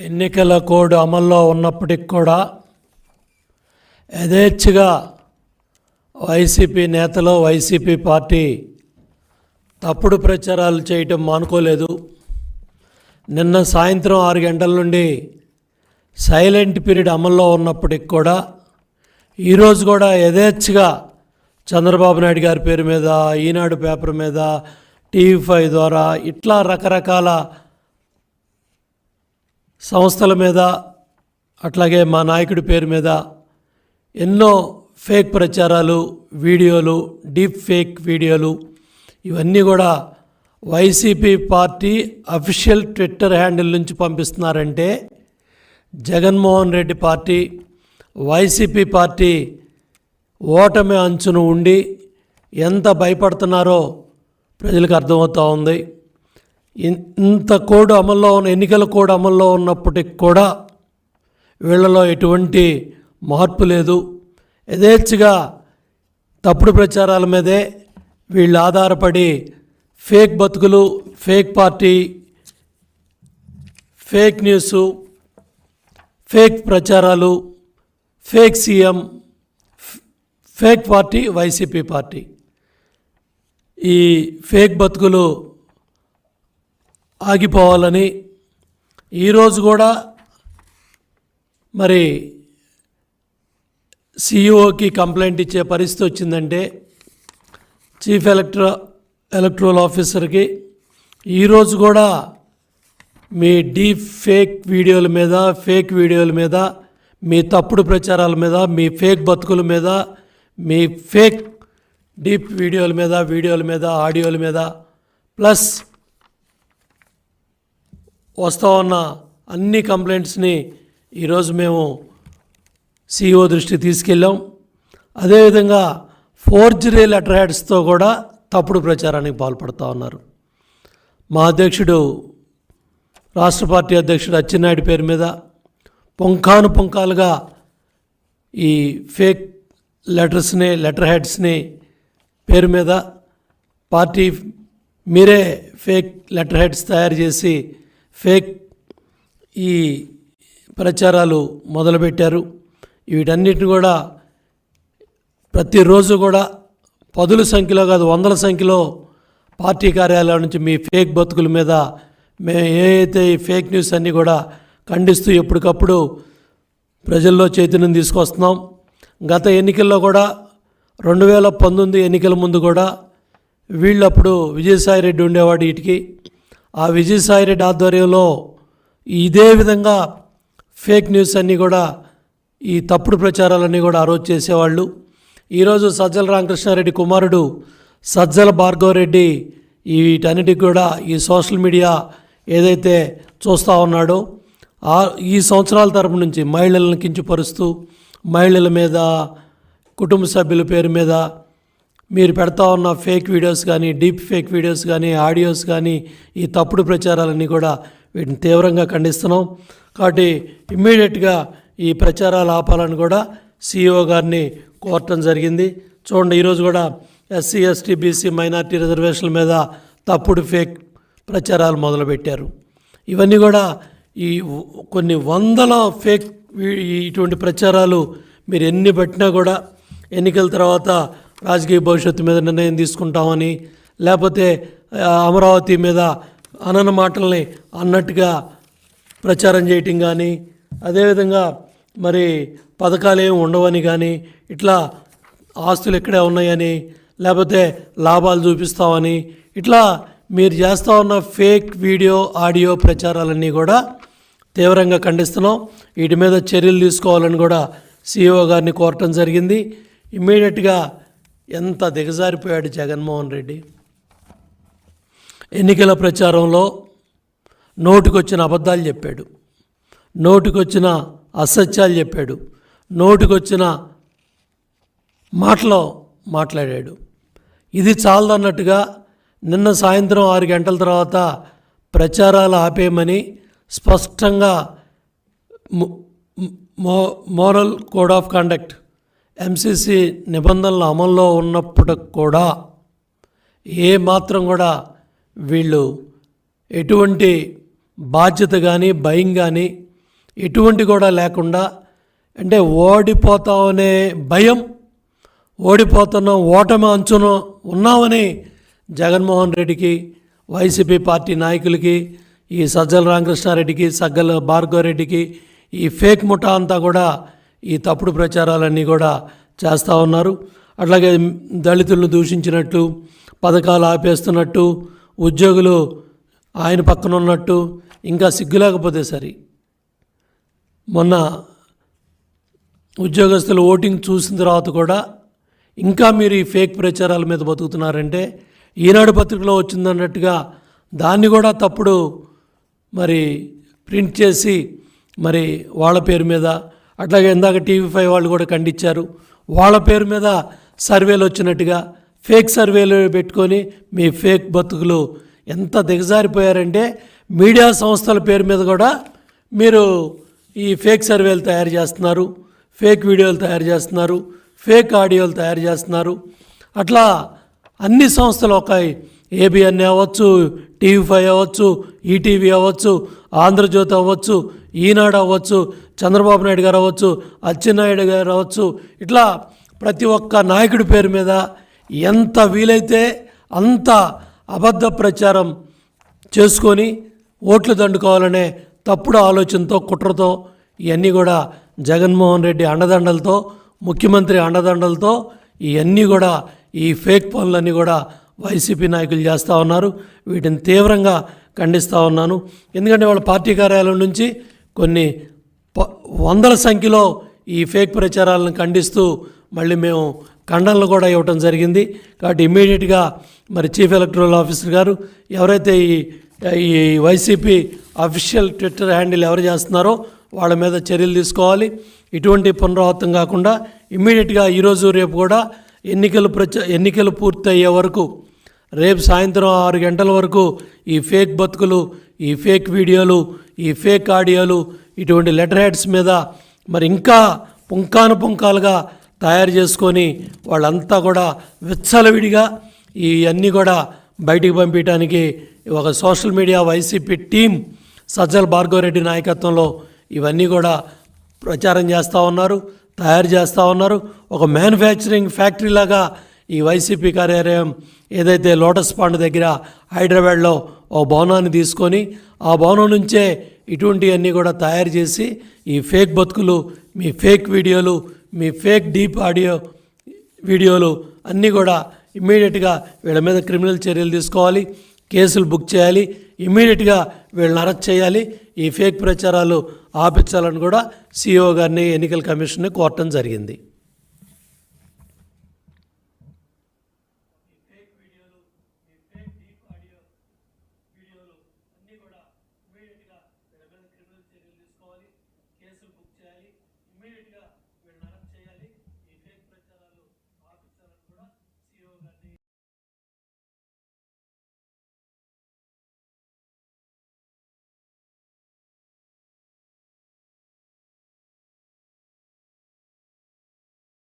ఎన్నికల కోడ్ అమల్లో ఉన్నప్పటికి కూడా యథేచ్ఛగా వైసీపీ నేతలు వైసీపీ పార్టీ తప్పుడు ప్రచారాలు చేయటం మానుకోలేదు. నిన్న సాయంత్రం 6 గంటల నుండి సైలెంట్ పీరియడ్ అమల్లో ఉన్నప్పటికి కూడా ఈరోజు కూడా యథేచ్ఛగా చంద్రబాబు నాయుడు గారి పేరు మీద, ఈనాడు పేపర్ మీద, టీవీ5 ద్వారా ఇట్లా రకరకాల సంస్థల మీద, అట్లాగే మా నాయకుడి పేరు మీద ఎన్నో ఫేక్ ప్రచారాలు, వీడియోలు, డీప్ ఫేక్ వీడియోలు ఇవన్నీ కూడా YCP party official Twitter handle నుంచి పంపిస్తున్నారంటే జగన్మోహన్ రెడ్డి పార్టీ, వైసీపీ పార్టీ ఓటమి అంచును ఉండి ఎంత భయపడుతున్నారో ప్రజలకు అర్థమవుతూ ఉంది. ఇంత కోడ్ అమల్లో ఉన్న, ఎన్నికల కోడ్ అమల్లో ఉన్నప్పటికి కూడా వీళ్ళలో ఎటువంటి మార్పు లేదు. యథేచ్ఛగా తప్పుడు ప్రచారాల మీదే వీళ్ళు ఆధారపడి ఫేక్ బతుకులు, fake party, fake news, fake ప్రచారాలు, fake CM, fake party YCP party, ఈ ఫేక్ బతుకులు ఆగిపోవాలని ఈరోజు కూడా మరి సిఇఓకి కంప్లైంట్ ఇచ్చే పరిస్థితి వచ్చిందంటే చీఫ్ ఎలక్టరల్ ఆఫీసర్కి ఈరోజు కూడా మీ డీప్ ఫేక్ వీడియోల మీద, ఫేక్ వీడియోల మీద, మీ తప్పుడు ప్రచారాల మీద, మీ ఫేక్ బతుకుల మీద, మీ ఫేక్ డీప్ వీడియోల మీద, ఆడియోల మీద, ప్లస్ వస్తూ ఉన్న అన్ని కంప్లైంట్స్ని ఈరోజు మేము సిఇఓ దృష్టికి తీసుకెళ్ళాం. అదేవిధంగా ఫోర్జరీ లెటర్ హెడ్స్తో కూడా తప్పుడు ప్రచారానికి పాల్పడుతూ ఉన్నారు. మా అధ్యక్షుడు, రాష్ట్ర పార్టీ అధ్యక్షుడు అచ్చెన్నాయుడు పేరు మీద పుంఖానుపుంఖాలుగా ఈ ఫేక్ లెటర్ హెడ్స్ని పేరు మీద పార్టీ మీరే ఫేక్ లెటర్ హెడ్స్ తయారు చేసి ఫేక్ ఈ ప్రచారాలు మొదలుపెట్టారు. వీటన్నిటిని కూడా ప్రతిరోజు కూడా పదుల సంఖ్యలో కాదు, వందల సంఖ్యలో పార్టీ కార్యాలయాల నుంచి మీ ఫేక్ బతుకుల మీద మేము ఏదైతే ఈ ఫేక్ న్యూస్ అన్నీ కూడా ఖండిస్తూ ఎప్పటికప్పుడు ప్రజల్లో చైతన్యం తీసుకొస్తున్నాం. గత ఎన్నికల్లో కూడా 2019 ఎన్నికల ముందు కూడా వీళ్ళప్పుడు విజయసాయిరెడ్డి ఉండేవాడు వీటికి. ఆ విజయసాయిరెడ్డి ఆధ్వర్యంలో ఇదే విధంగా ఫేక్ న్యూస్ అన్నీ కూడా, ఈ తప్పుడు ప్రచారాలన్నీ కూడా ఆ రోజు చేసేవాళ్ళు. ఈరోజు సజ్జల రామకృష్ణారెడ్డి కుమారుడు సజ్జల భార్గవరెడ్డి వీటన్నిటికి కూడా ఈ సోషల్ మీడియా ఏదైతే చూస్తూ ఉన్నాడో ఈ సంవత్సరాల తరపు నుంచి మహిళలను కించపరుస్తూ, మహిళల మీద, కుటుంబ సభ్యుల పేరు మీద మీరు పెడతా ఉన్న ఫేక్ వీడియోస్ కానీ, డీప్ ఫేక్ వీడియోస్ కానీ, ఆడియోస్ కానీ, ఈ తప్పుడు ప్రచారాలన్నీ కూడా వీటిని తీవ్రంగా ఖండిస్తున్నాం. కాబట్టి ఇమ్మీడియట్గా ఈ ప్రచారాలు ఆపాలని కూడా సిఇఓ గారిని కోరటం జరిగింది. చూడండి, ఈరోజు కూడా ఎస్సీ, ఎస్టీ, బీసీ, మైనార్టీ రిజర్వేషన్ల మీద తప్పుడు ఫేక్ ప్రచారాలు మొదలుపెట్టారు. ఇవన్నీ కూడా ఈ కొన్ని వందల ఫేక్ ఇటువంటి ప్రచారాలు మీరు ఎన్ని పెట్టినా కూడా ఎన్నికల తర్వాత రాజకీయ భవిష్యత్తు మీద నిర్ణయం తీసుకుంటామని, లేకపోతే అమరావతి మీద అనన మాటల్ని అన్నట్టుగా ప్రచారం చేయటం కానీ, అదేవిధంగా మరి పథకాలు ఏమి ఉండవని కానీ, ఇట్లా ఆస్తులు ఇక్కడే ఉన్నాయని, లేకపోతే లాభాలు చూపిస్తామని, ఇట్లా మీరు చేస్తూ ఉన్న ఫేక్ వీడియో, ఆడియో ప్రచారాలన్నీ కూడా తీవ్రంగా ఖండిస్తున్నాం. వీటి మీద చర్యలు తీసుకోవాలని కూడా సిఇఓ గారిని కోరటం జరిగింది. ఇమ్మీడియట్గా ఎంత దిగజారిపోయాడు జగన్మోహన్ రెడ్డి. ఎన్నికల ప్రచారంలో నోటికొచ్చిన అబద్ధాలు చెప్పాడు, నోటికొచ్చిన అసత్యాలు చెప్పాడు, నోటికొచ్చిన మాటలో మాట్లాడాడు. ఇది చాలదన్నట్టుగా నిన్న సాయంత్రం 6 గంటల తర్వాత ప్రచారాలు ఆపేయమని స్పష్టంగా moral code of conduct MCC నిబంధనలు అమల్లో ఉన్నప్పటికి కూడా ఏ మాత్రం కూడా వీళ్ళు ఎటువంటి బాధ్యత కానీ, భయం కానీ ఎటువంటి కూడా లేకుండా, అంటే ఓడిపోతామనే భయం, ఓడిపోతున్నాం, ఓటమి అంచున ఉన్నామని జగన్మోహన్ రెడ్డికి, వైసీపీ పార్టీ నాయకులకి, ఈ సజ్జల రామకృష్ణారెడ్డికి, సగ్గల భార్గవరెడ్డికి, ఈ ఫేక్ ముఠా అంతా కూడా ఈ తప్పుడు ప్రచారాలన్నీ కూడా చేస్తూ ఉన్నారు. అట్లాగే దళితులను దూషించినట్టు, పథకాలు ఆపేస్తున్నట్టు, ఉద్యోగులు ఆయన పక్కన ఉన్నట్టు, ఇంకా సిగ్గులేకపోతే సరి. మొన్న ఉద్యోగస్తులు ఓటింగ్ చూసిన తర్వాత కూడా ఇంకా మీరు ఈ ఫేక్ ప్రచారాల మీద బతుకుతున్నారంటే, ఈనాడు పత్రికలో వచ్చిందన్నట్టుగా దాన్ని కూడా తప్పుడు మరి ప్రింట్ చేసి మరి వాళ్ళ పేరు మీద, అట్లాగే ఇందాక టీవీ5 వాళ్ళు కూడా ఖండించారు, వాళ్ళ పేరు మీద సర్వేలు వచ్చినట్టుగా ఫేక్ సర్వేలు పెట్టుకొని మీ ఫేక్ బతుకులు ఎంత దిగజారిపోయారంటే, మీడియా సంస్థల పేరు మీద కూడా మీరు ఈ ఫేక్ సర్వేలు తయారు చేస్తున్నారు, ఫేక్ వీడియోలు తయారు చేస్తున్నారు, ఫేక్ ఆడియోలు తయారు చేస్తున్నారు. అట్లా అన్ని సంస్థలు, ఒక ఏబిఎన్ అవ్వచ్చు, టీవీ5 అవ్వచ్చు, ఈటీవీ అవ్వచ్చు, ఆంధ్రజ్యోతి అవ్వచ్చు, ఈనాడు అవ్వచ్చు, చంద్రబాబు నాయుడు గారు అవ్వచ్చు, అచ్చెన్నాయుడు గారు అవ్వచ్చు, ఇట్లా ప్రతి ఒక్క నాయకుడి పేరు మీద ఎంత వీలైతే అంత అబద్ధ ప్రచారం చేసుకొని ఓట్లు దండుకోవాలనే తప్పుడు ఆలోచనతో, కుట్రతో ఇవన్నీ కూడా జగన్మోహన్ రెడ్డి అండదండలతో, ముఖ్యమంత్రి అండదండలతో ఇవన్నీ కూడా ఈ ఫేక్ పనులన్నీ కూడా వైసీపీ నాయకులు చేస్తూ ఉన్నారు. వీటిని తీవ్రంగా ఖండిస్తూ ఉన్నాను. ఎందుకంటే వాళ్ళ పార్టీ కార్యాలయం నుంచి కొన్ని వందల సంఖ్యలో ఈ ఫేక్ ప్రచారాలను ఖండిస్తూ మళ్ళీ మేము ఖండనలు కూడా ఇవ్వటం జరిగింది. కాబట్టి ఇమ్మీడియట్గా మరి చీఫ్ ఎలక్టరల్ ఆఫీసర్ గారు ఎవరైతే ఈ వైసీపీ అఫీషియల్ ట్విట్టర్ హ్యాండిల్ ఎవరు చేస్తున్నారో వాళ్ళ మీద చర్యలు తీసుకోవాలి. ఇటువంటి పునరావృతం కాకుండా ఇమ్మీడియట్గా ఈరోజు రేపు కూడా ఎన్నికలు పూర్తయ్యే వరకు, రేపు సాయంత్రం 6 గంటల వరకు ఈ ఫేక్ బతుకులు, ఈ ఫేక్ వీడియోలు, ఈ ఫేక్ ఆడియోలు, ఇటువంటి లెటర్ హెడ్స్ మీద మరి ఇంకా పుంకాలుగా తయారు చేసుకొని వాళ్ళంతా కూడా విచ్చలవిడిగా ఇవన్నీ కూడా బయటికి పంపించడానికి ఒక social media YCP team Sajjala Bhargav Reddy నాయకత్వంలో ఇవన్నీ కూడా ప్రచారం చేస్తూ ఉన్నారు, తయారు చేస్తూ ఉన్నారు. ఒక మ్యానుఫ్యాక్చరింగ్ ఫ్యాక్టరీ లాగా ఈ వైసీపీ కార్యాలయం ఏదైతే లోటస్ పాండ్ దగ్గర హైదరాబాద్లో ఓ భవనాన్ని తీసుకొని ఆ భవనం నుంచే ఇటువంటివన్నీ కూడా తయారు చేసి ఈ ఫేక్ బతుకులు, మీ ఫేక్ వీడియోలు, మీ ఫేక్ డీప్ ఆడియో వీడియోలు అన్నీ కూడా ఇమ్మీడియట్గా వీళ్ళ మీద క్రిమినల్ చర్యలు తీసుకోవాలి, కేసులు బుక్ చేయాలి, ఇమ్మీడియట్గా వీళ్ళని అరెస్ట్ చేయాలి, ఈ ఫేక్ ప్రచారాలు ఆపించాలని కూడా సిఇఓ గారిని, ఎన్నికల కమిషన్ని కోరటం జరిగింది. కేసులు బుక్ చేయాలి, ఇమ్మీడియట్గా